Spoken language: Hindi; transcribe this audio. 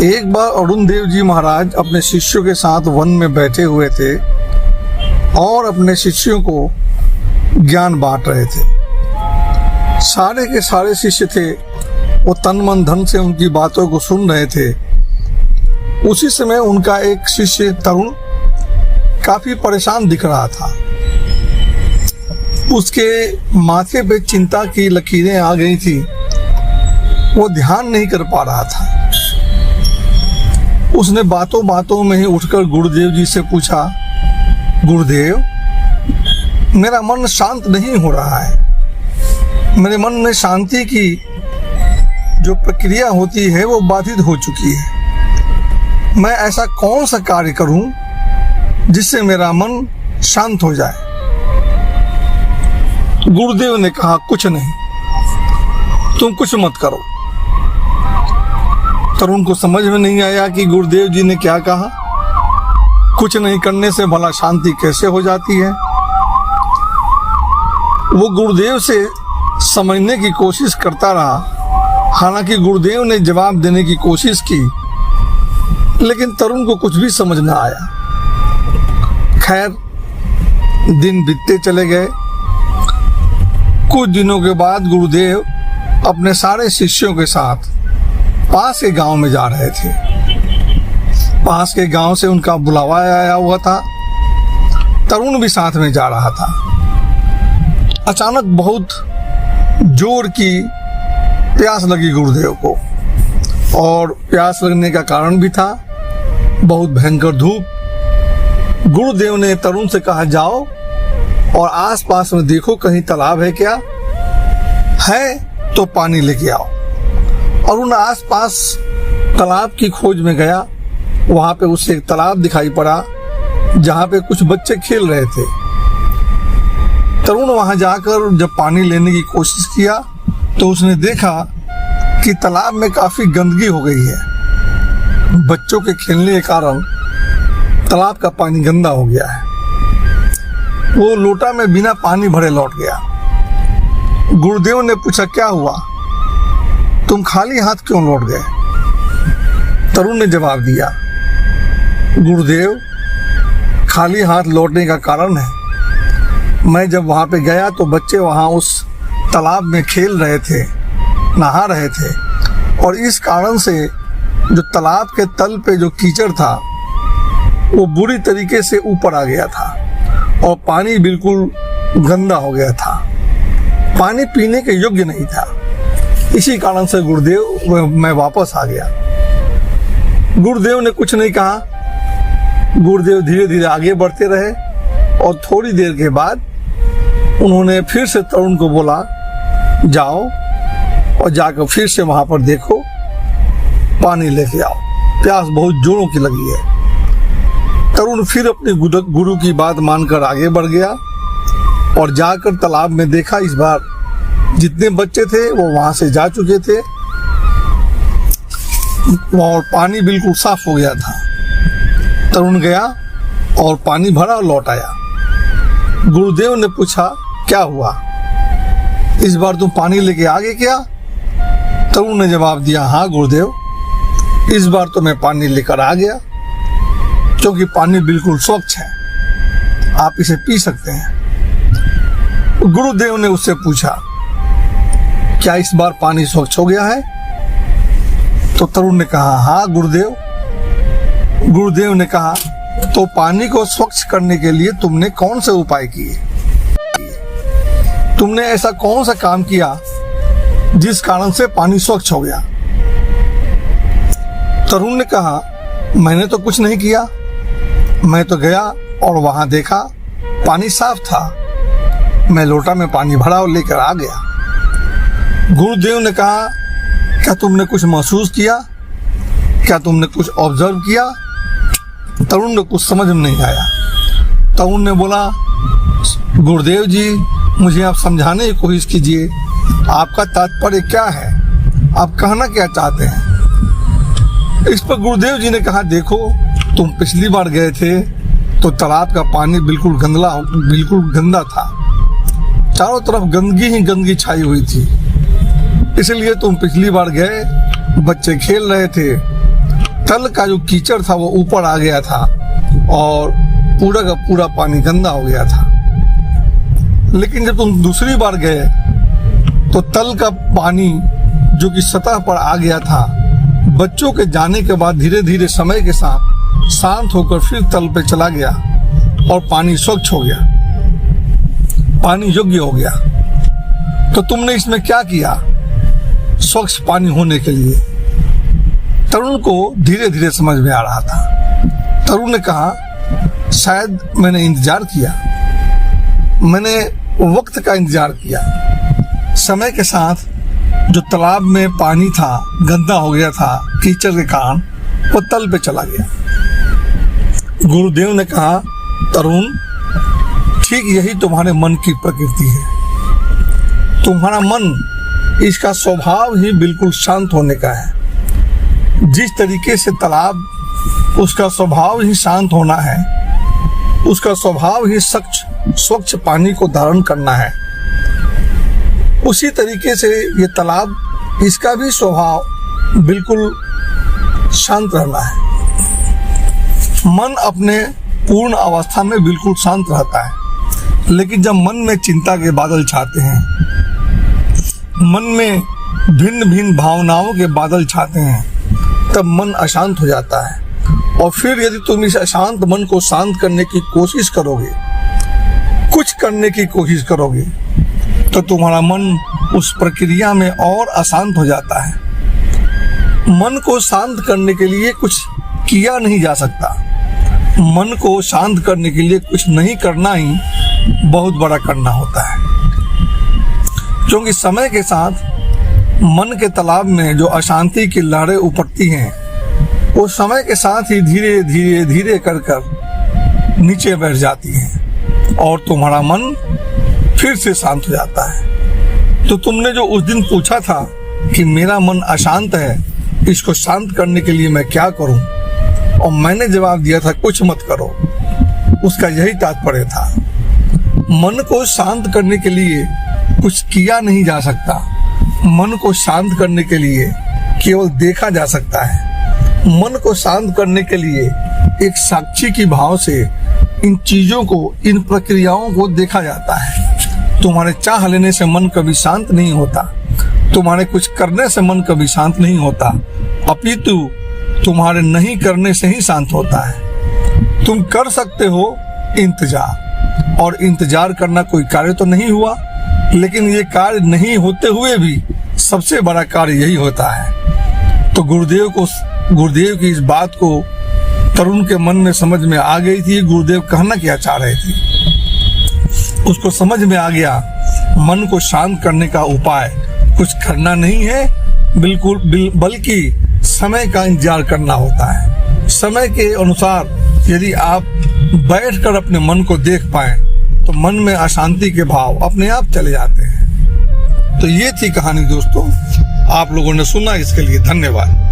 एक बार अरुण देव जी महाराज अपने शिष्यों के साथ वन में बैठे हुए थे और अपने शिष्यों को ज्ञान बांट रहे थे। सारे के सारे शिष्य थे, वो तन मन धन से उनकी बातों को सुन रहे थे। उसी समय उनका एक शिष्य तरुण काफी परेशान दिख रहा था। उसके माथे पे चिंता की लकीरें आ गई थी, वो ध्यान नहीं कर पा रहा था। उसने बातों बातों में ही उठकर गुरुदेव जी से पूछा, गुरुदेव, मेरा मन शांत नहीं हो रहा है। मेरे मन में शांति की जो प्रक्रिया होती है वो बाधित हो चुकी है। मैं ऐसा कौन सा कार्य करूं जिससे मेरा मन शांत हो जाए? गुरुदेव ने कहा, कुछ नहीं, तुम कुछ मत करो। तरुण को समझ में नहीं आया कि गुरुदेव जी ने क्या कहा। कुछ नहीं करने से भला शांति कैसे हो जाती है? वो गुरुदेव से समझने की कोशिश करता रहा। हालांकि गुरुदेव ने जवाब देने की कोशिश की, लेकिन तरुण को कुछ भी समझ न आया। खैर, दिन बीतते चले गए। कुछ दिनों के बाद गुरुदेव अपने सारे शिष्यों के साथ पास के गांव में जा रहे थे। पास के गांव से उनका बुलावा आया हुआ था। तरुण भी साथ में जा रहा था। अचानक बहुत जोर की प्यास लगी गुरुदेव को, और प्यास लगने का कारण भी था बहुत भयंकर धूप। गुरुदेव ने तरुण से कहा, जाओ और आसपास में देखो कहीं तालाब है क्या, है तो पानी लेके आओ। और उन आसपास तालाब की खोज में गया। वहां पे उसे एक तालाब दिखाई पड़ा जहां पे कुछ बच्चे खेल रहे थे। तरुण वहां जाकर जब पानी लेने की कोशिश किया तो उसने देखा कि तालाब में काफी गंदगी हो गई है। बच्चों के खेलने के कारण तालाब का पानी गंदा हो गया है। वो लोटा में बिना पानी भरे लौट गया। गुरुदेव ने पूछा, क्या हुआ, तुम खाली हाथ क्यों लौट गए? तरुण ने जवाब दिया, गुरुदेव, खाली हाथ लौटने का कारण है, मैं जब वहां पे गया तो बच्चे वहां उस तालाब में खेल रहे थे, नहा रहे थे, और इस कारण से जो तालाब के तल पे जो कीचड़ था वो बुरी तरीके से ऊपर आ गया था और पानी बिल्कुल गंदा हो गया था। पानी पीने के योग्य नहीं था। इसी कारण से गुरुदेव, मैं वापस आ गया। गुरुदेव ने कुछ नहीं कहा। गुरुदेव धीरे धीरे आगे बढ़ते रहे और थोड़ी देर के बाद उन्होंने फिर से तरुण को बोला, जाओ और जाकर फिर से वहां पर देखो, पानी लेके आओ, प्यास बहुत जोरों की लगी है। तरुण फिर अपने गुरु की बात मानकर आगे बढ़ गया और जाकर तालाब में देखा। इस बार जितने बच्चे थे वो वहां से जा चुके थे और पानी बिल्कुल साफ हो गया था। तरुण गया और पानी भरा और लौट आया। गुरुदेव ने पूछा, क्या हुआ, इस बार तुम पानी लेके आ गए क्या? तरुण ने जवाब दिया, हाँ गुरुदेव, इस बार तो मैं पानी लेकर आ गया, क्योंकि पानी बिल्कुल स्वच्छ है, आप इसे पी सकते हैं। गुरुदेव ने उससे पूछा, क्या इस बार पानी स्वच्छ हो गया है? तो तरुण ने कहा, हाँ गुरुदेव। गुरुदेव ने कहा, तो पानी को स्वच्छ करने के लिए तुमने कौन से उपाय किए? तुमने ऐसा कौन सा काम किया जिस कारण से पानी स्वच्छ हो गया? तरुण ने कहा, मैंने तो कुछ नहीं किया, मैं तो गया और वहां देखा पानी साफ था, मैं लोटा में पानी भरा और लेकर आ गया। गुरुदेव ने कहा, क्या तुमने कुछ महसूस किया, क्या तुमने कुछ ऑब्जर्व किया? तरुण को कुछ समझ में नहीं आया। तरुण ने बोला, गुरुदेव जी, मुझे आप समझाने की कोशिश कीजिए, आपका तात्पर्य क्या है, आप कहना क्या चाहते हैं? इस पर गुरुदेव जी ने कहा, देखो, तुम पिछली बार गए थे तो तालाब का पानी बिल्कुल गंदा था, चारों तरफ गंदगी ही गंदगी छाई हुई थी, इसलिए तुम पिछली बार गए, बच्चे खेल रहे थे तल का जो कीचड़ था वो ऊपर आ गया था और पूरा का पूरा पानी गंदा हो गया था। लेकिन जब तुम दूसरी बार गए तो तल का पानी जो कि सतह पर आ गया था, बच्चों के जाने के बाद धीरे धीरे समय के साथ शांत होकर फिर तल पे चला गया और पानी स्वच्छ हो गया, पानी योग्य हो गया। तो तुमने इसमें क्या किया? स्वच्छ पानी होने के लिए तरुण को धीरे धीरे समझ में आ रहा था। तरुण ने कहा, शायद मैंने इंतजार किया, मैंने वक्त का इंतजार किया। समय के साथ जो तालाब में पानी था गंदा हो गया था कीचड़ के कारण, वो तल पे चला गया। गुरुदेव ने कहा, तरुण, ठीक यही तुम्हारे मन की प्रकृति है। तुम्हारा मन, इसका स्वभाव ही बिल्कुल शांत होने का है। जिस तरीके से तालाब, उसका स्वभाव ही शांत होना है, उसका स्वभाव ही स्वच्छ पानी को धारण करना है, उसी तरीके से ये तालाब, इसका भी स्वभाव बिल्कुल शांत रहना है। मन अपने पूर्ण अवस्था में बिल्कुल शांत रहता है, लेकिन जब मन में चिंता के बादल छाते हैं, मन में भिन्न भिन्न भावनाओं के बादल छाते हैं, तब मन अशांत हो जाता है। और फिर यदि तुम इस अशांत मन को शांत करने की कोशिश करोगे, कुछ करने की कोशिश करोगे, तो तुम्हारा मन उस प्रक्रिया में और अशांत हो जाता है। मन को शांत करने के लिए कुछ किया नहीं जा सकता। मन को शांत करने के लिए कुछ नहीं करना ही बहुत बड़ा करना होता है, क्योंकि समय के साथ मन के तालाब में जो अशांति की लहरें उपड़ती हैं, वो समय के साथ ही धीरे धीरे धीरे कर नीचे बैठ जाती हैं और तुम्हारा मन फिर से शांत हो जाता है। तो तुमने जो उस दिन पूछा था कि मेरा मन अशांत है, इसको शांत करने के लिए मैं क्या करूं, और मैंने जवाब दिया था, कुछ मत करो। उसका यही तात्पर्य था। मन को शांत करने के लिए कुछ किया नहीं जा सकता। मन को शांत करने के लिए केवल देखा जा सकता है। मन को शांत करने के लिए एक साक्षी की भाव से इन चीजों को, इन प्रक्रियाओं को देखा जाता है। तुम्हारे चाह लेने से मन कभी शांत नहीं होता, तुम्हारे कुछ करने से मन कभी शांत नहीं होता, अपितु तुम्हारे नहीं करने से ही शांत होता है। तुम कर सकते हो इंतजार, और इंतजार करना कोई कार्य तो नहीं हुआ, लेकिन ये कार्य नहीं होते हुए भी सबसे बड़ा कार्य यही होता है। तो गुरुदेव की इस बात को तरुण के मन में समझ में आ गई थी। गुरुदेव कहना क्या चाह रहे थे, उसको समझ में आ गया। मन को शांत करने का उपाय कुछ करना नहीं है, बल्कि समय का इंतजार करना होता है। समय के अनुसार यदि आप बैठकर अपने मन को देख पाए, तो मन में अशांति के भाव अपने आप चले जाते हैं। तो ये थी कहानी दोस्तों, आप लोगों ने सुना, इसके लिए धन्यवाद।